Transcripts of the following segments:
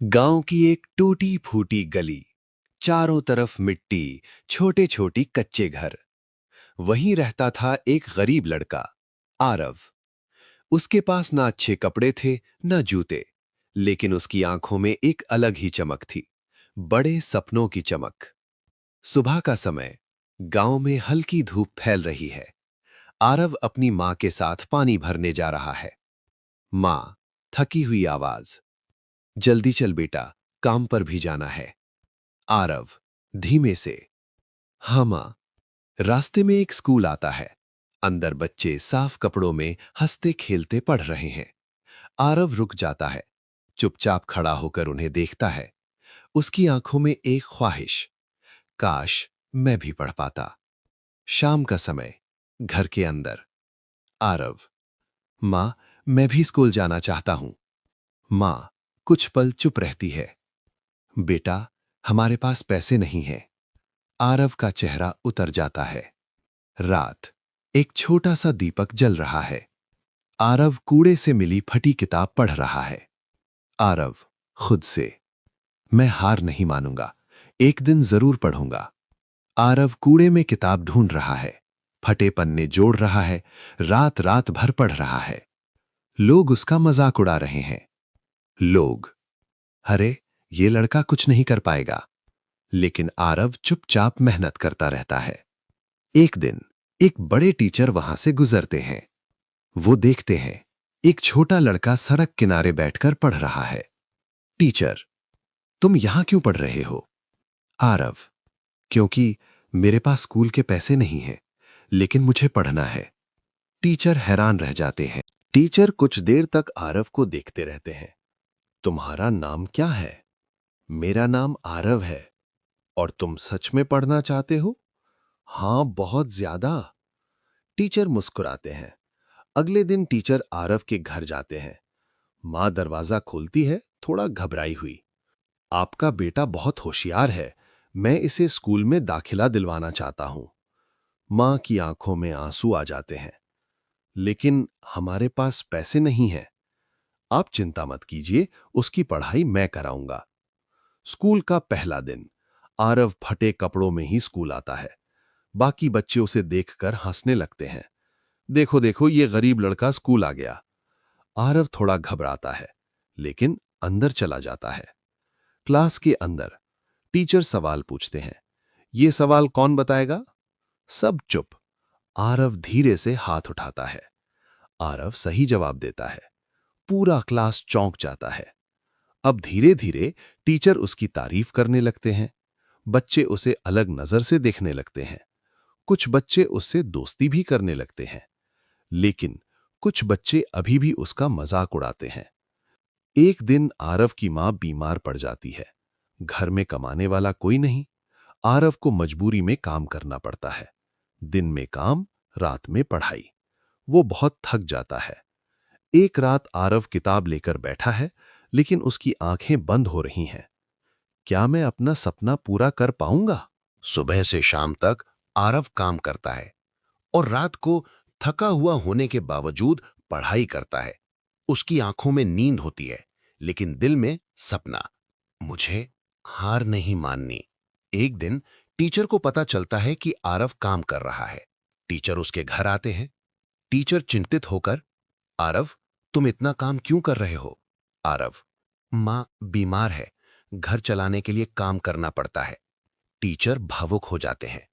गांव की एक टूटी फूटी गली, चारों तरफ मिट्टी, छोटे छोटी कच्चे घर। वहीं रहता था एक गरीब लड़का, आरव। उसके पास ना अच्छे कपड़े थे, ना जूते, लेकिन उसकी आंखों में एक अलग ही चमक थी, बड़े सपनों की चमक। सुबह का समय, गांव में हल्की धूप फैल रही है। आरव अपनी मां के साथ पानी भरने जा रहा है। मां, थकी हुई आवाज, जल्दी चल बेटा, काम पर भी जाना है। आरव, धीमे से, हाँ मां। रास्ते में एक स्कूल आता है। अंदर बच्चे साफ कपड़ों में हंसते खेलते पढ़ रहे हैं। आरव रुक जाता है, चुपचाप खड़ा होकर उन्हें देखता है। उसकी आंखों में एक ख्वाहिश, काश मैं भी पढ़ पाता। शाम का समय, घर के अंदर। आरव, मां, मैं भी स्कूल जाना चाहता हूं। मां कुछ पल चुप रहती है। बेटा, हमारे पास पैसे नहीं हैं। आरव का चेहरा उतर जाता है। रात, एक छोटा सा दीपक जल रहा है। आरव कूड़े से मिली फटी किताब पढ़ रहा है। आरव, खुद से, मैं हार नहीं मानूंगा, एक दिन जरूर पढ़ूंगा। आरव कूड़े में किताब ढूंढ रहा है, फटे पन्ने जोड़ रहा है, रात रात भर पढ़ रहा है। लोग उसका मजाक उड़ा रहे हैं। लोग, अरे, ये लड़का कुछ नहीं कर पाएगा। लेकिन आरव चुपचाप मेहनत करता रहता है। एक दिन, एक बड़े टीचर वहां से गुजरते हैं। वो देखते हैं, एक छोटा लड़का सड़क किनारे बैठकर पढ़ रहा है। टीचर, तुम यहां क्यों पढ़ रहे हो? आरव, क्योंकि मेरे पास स्कूल के पैसे नहीं हैं, लेकिन मुझे पढ़ना है। टीचर हैरान रह जाते हैं। टीचर कुछ देर तक आरव को देखते रहते हैं। तुम्हारा नाम क्या है? मेरा नाम आरव है। और तुम सच में पढ़ना चाहते हो? हाँ, बहुत ज्यादा। टीचर मुस्कुराते हैं। अगले दिन टीचर आरव के घर जाते हैं। मां दरवाजा खोलती है, थोड़ा घबराई हुई। आपका बेटा बहुत होशियार है, मैं इसे स्कूल में दाखिला दिलवाना चाहता हूं। मां की आंखों में आंसू आ जाते हैं। लेकिन हमारे पास पैसे नहीं हैं। आप चिंता मत कीजिए, उसकी पढ़ाई मैं कराऊंगा। स्कूल का पहला दिन, आरव फटे कपड़ों में ही स्कूल आता है। बाकी बच्चे उसे देखकर हंसने लगते हैं। देखो देखो, ये गरीब लड़का स्कूल आ गया। आरव थोड़ा घबराता है, लेकिन अंदर चला जाता है। क्लास के अंदर टीचर सवाल पूछते हैं। ये सवाल कौन बताएगा? सब चुप। आरव धीरे से हाथ उठाता है। आरव सही जवाब देता है। पूरा क्लास चौंक जाता है। अब धीरे धीरे टीचर उसकी तारीफ करने लगते हैं। बच्चे उसे अलग नजर से देखने लगते हैं। कुछ बच्चे उससे दोस्ती भी करने लगते हैं, लेकिन कुछ बच्चे अभी भी उसका मजाक उड़ाते हैं। एक दिन आरव की मां बीमार पड़ जाती है। घर में कमाने वाला कोई नहीं। आरव को मजबूरी में काम करना पड़ता है। दिन में काम, रात में पढ़ाई। वो बहुत थक जाता है। एक रात आरव किताब लेकर बैठा है, लेकिन उसकी आंखें बंद हो रही हैं। क्या मैं अपना सपना पूरा कर पाऊंगा? सुबह से शाम तक आरव काम करता है और रात को थका हुआ होने के बावजूद पढ़ाई करता है। उसकी आंखों में नींद होती है, लेकिन दिल में सपना। मुझे हार नहीं माननी। एक दिन टीचर को पता चलता है कि आरव काम कर रहा है। टीचर उसके घर आते हैं। टीचर चिंतित होकर, आरव, तुम इतना काम क्यों कर रहे हो? आरव, मां बीमार है, घर चलाने के लिए काम करना पड़ता है। टीचर भावुक हो जाते हैं।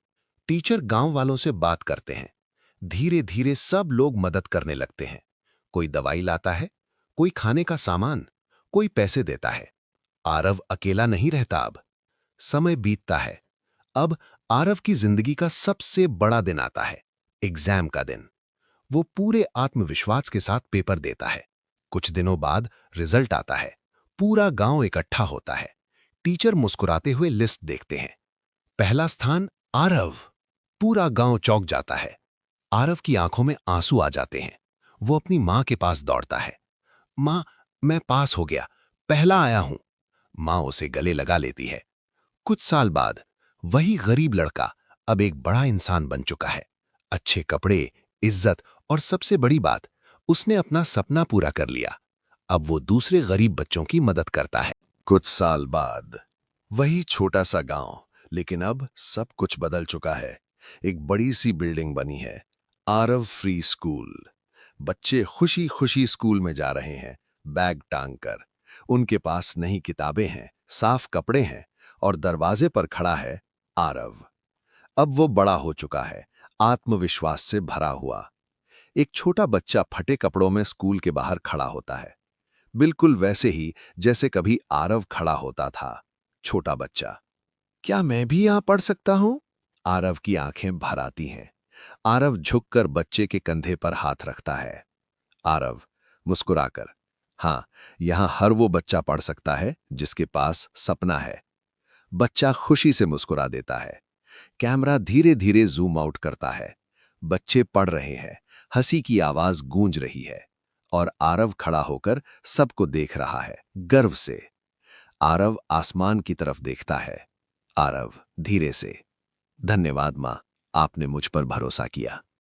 टीचर गांव वालों से बात करते हैं। धीरे धीरे सब लोग मदद करने लगते हैं। कोई दवाई लाता है, कोई खाने का सामान, कोई पैसे देता है। आरव अकेला नहीं रहता अब। समय बीतता है। अब आरव की जिंदगी का सबसे बड़ा दिन आता है, एग्जाम का दिन। वो पूरे आत्मविश्वास के साथ पेपर देता है। कुछ दिनों बाद रिजल्ट आता है। पूरा गांव इकट्ठा होता है। टीचर मुस्कुराते हुए लिस्ट देखते हैं। पहला स्थान आरव। पूरा गांव चौंक जाता है। आरव की आंखों में आंसू आ जाते हैं। वो अपनी मां के पास दौड़ता है। मां, मैं पास हो गया, पहला आया हूं। मां उसे गले लगा लेती है। कुछ साल बाद वही गरीब लड़का अब एक बड़ा इंसान बन चुका है। अच्छे कपड़े, इज्जत और सबसे बड़ी बात, उसने अपना सपना पूरा कर लिया। अब वो दूसरे गरीब बच्चों की मदद करता है। कुछ साल बाद वही छोटा सा गांव, लेकिन अब सब कुछ बदल चुका है। एक बड़ी सी बिल्डिंग बनी है, आरव फ्री स्कूल। बच्चे खुशी खुशी स्कूल में जा रहे हैं, बैग टांग कर। उनके पास नई किताबें हैं, साफ कपड़े हैं और दरवाजे पर खड़ा है आरव। अब वो बड़ा हो चुका है, आत्मविश्वास से भरा हुआ। एक छोटा बच्चा फटे कपड़ों में स्कूल के बाहर खड़ा होता है, बिल्कुल वैसे ही जैसे कभी आरव खड़ा होता था। छोटा बच्चा, क्या मैं भी यहां पढ़ सकता हूं? आरव की आंखें भर आती हैं। आरव झुककर बच्चे के कंधे पर हाथ रखता है। आरव मुस्कुराकर, हाँ, यहां हर वो बच्चा पढ़ सकता है जिसके पास सपना है। बच्चा खुशी से मुस्कुरा देता है। कैमरा धीरे धीरे जूम आउट करता है। बच्चे पढ़ रहे हैं, हंसी की आवाज गूंज रही है और आरव खड़ा होकर सबको देख रहा है, गर्व से। आरव आसमान की तरफ देखता है। आरव धीरे से, धन्यवाद माँ, आपने मुझ पर भरोसा किया।